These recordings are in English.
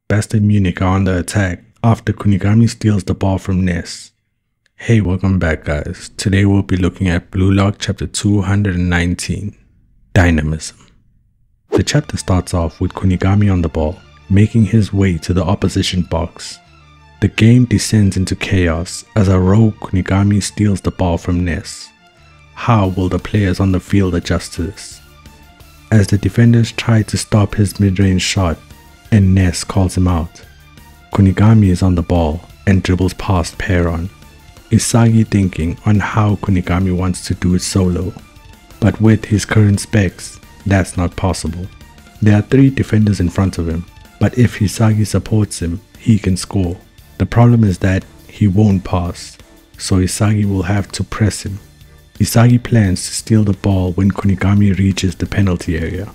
Bastard Munich are on the attack after Kunigami steals the ball from Ness. Hey, welcome back guys. Today we'll be looking at Blue Lock chapter 219, Dynamism. The chapter starts off with Kunigami on the ball, making his way to the opposition box. The game descends into chaos as a rogue Kunigami steals the ball from Ness. How will the players on the field adjust to this? As the defenders try to stop his mid-range shot and Ness calls him out, Kunigami is on the ball and dribbles past Peron. Isagi thinking on how Kunigami wants to do it solo, but with his current specs, that's not possible. There are 3 defenders in front of him, but if Isagi supports him, he can score. The problem is that he won't pass, so Isagi will have to press him. Isagi plans to steal the ball when Kunigami reaches the penalty area.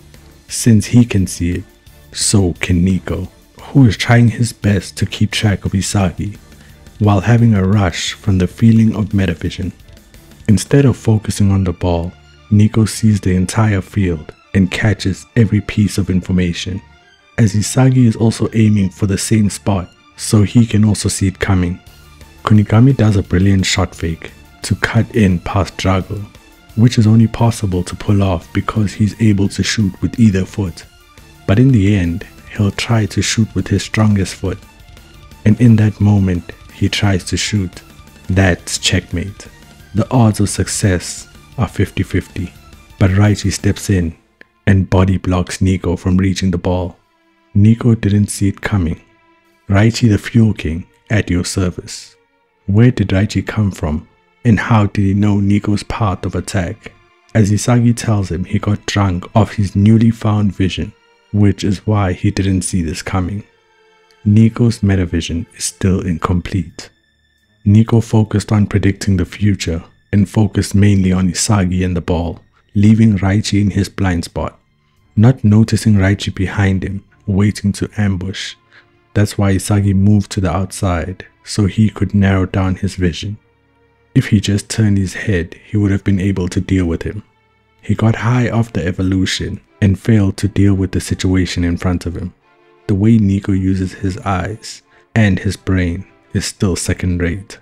Since he can see it, so can Niko, who is trying his best to keep track of Isagi, while having a rush from the feeling of metavision. Instead of focusing on the ball, Niko sees the entire field and catches every piece of information, as Isagi is also aiming for the same spot, so he can also see it coming. Kunigami does a brilliant shot fake to cut in past Drago, which is only possible to pull off because he's able to shoot with either foot. But in the end, he'll try to shoot with his strongest foot, and in that moment, he tries to shoot. That's checkmate. The odds of success are 50-50, but Raichi steps in and body blocks Niko from reaching the ball. Niko didn't see it coming. Raichi the Fuel King at your service. Where did Raichi come from, and how did he know Niko's path of attack? As Isagi tells him, he got drunk off his newly found vision, which is why he didn't see this coming. Niko's metavision is still incomplete. Niko focused on predicting the future and focused mainly on Isagi and the ball, leaving Raichi in his blind spot, not noticing Raichi behind him, waiting to ambush. That's why Isagi moved to the outside, so he could narrow down his vision. If he just turned his head, he would have been able to deal with him. He got high off the evolution and failed to deal with the situation in front of him. The way Niko uses his eyes and his brain is still second rate.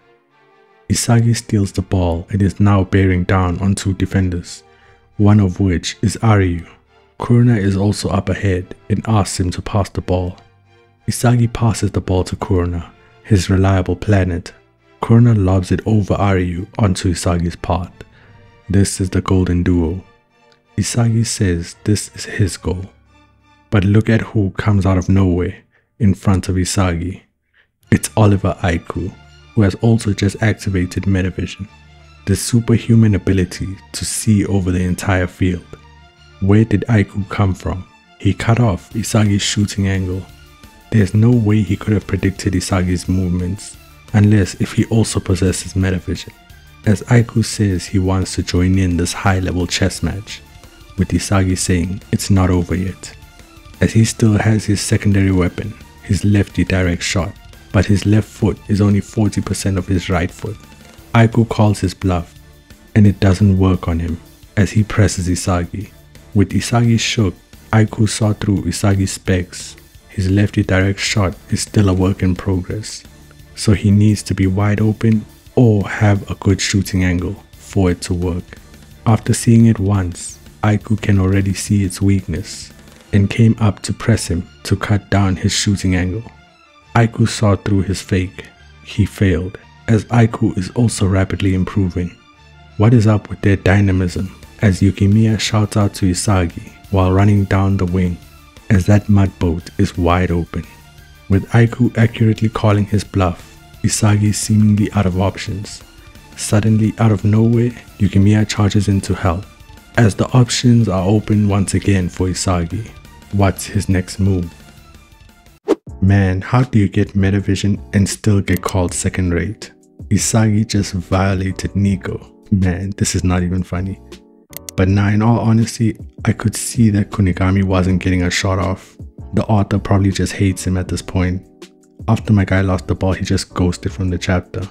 Isagi steals the ball and is now bearing down on 2 defenders, one of which is Aryu. Kurona is also up ahead and asks him to pass the ball. Isagi passes the ball to Kurona, his reliable planet. Kurona lobs it over Aryu onto Isagi's path. This is the golden duo. Isagi says this is his goal. But look at who comes out of nowhere in front of Isagi. It's Oliver Aiku, who has also just activated metavision, the superhuman ability to see over the entire field. Where did Aiku come from? He cut off Isagi's shooting angle. There's no way he could have predicted Isagi's movements, unless if he also possesses metavision, as Aiku says he wants to join in this high-level chess match, with Isagi saying it's not over yet, as he still has his secondary weapon, his lefty direct shot, but his left foot is only 40% of his right foot. Aiku calls his bluff, and it doesn't work on him, as he presses Isagi. With Isagi shook, Aiku saw through Isagi's specs. His lefty direct shot is still a work in progress, so he needs to be wide open or have a good shooting angle for it to work. After seeing it once, Aiku can already see its weakness and came up to press him to cut down his shooting angle. Aiku saw through his fake. He failed, as Aiku is also rapidly improving. What is up with their dynamism, as Yukimiya shouts out to Isagi while running down the wing, as that mud boat is wide open. With Aiku accurately calling his bluff, Isagi is seemingly out of options. Suddenly, out of nowhere, Yukimiya charges in to help, as the options are open once again for Isagi. What's his next move? Man, how do you get metavision and still get called second rate? Isagi just violated Niko. Man, this is not even funny. But now, in all honesty, I could see that Kunigami wasn't getting a shot off. The author probably just hates him at this point. After my guy lost the ball, he just ghosted from the chapter.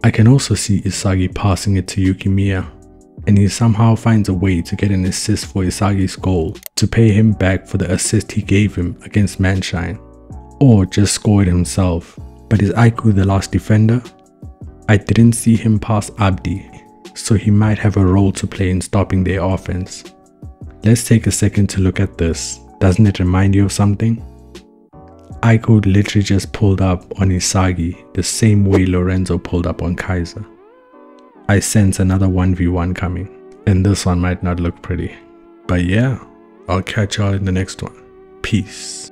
I can also see Isagi passing it to Yukimiya, and he somehow finds a way to get an assist for Isagi's goal to pay him back for the assist he gave him against Manshine. Or just scored himself. But is Aiku the last defender? I didn't see him pass Abdi, so he might have a role to play in stopping their offense. Let's take a second to look at this. Doesn't it remind you of something? Aiku literally just pulled up on Isagi the same way Lorenzo pulled up on Kaiser. I sense another 1v1 coming, and this one might not look pretty. But yeah, I'll catch y'all in the next one. Peace.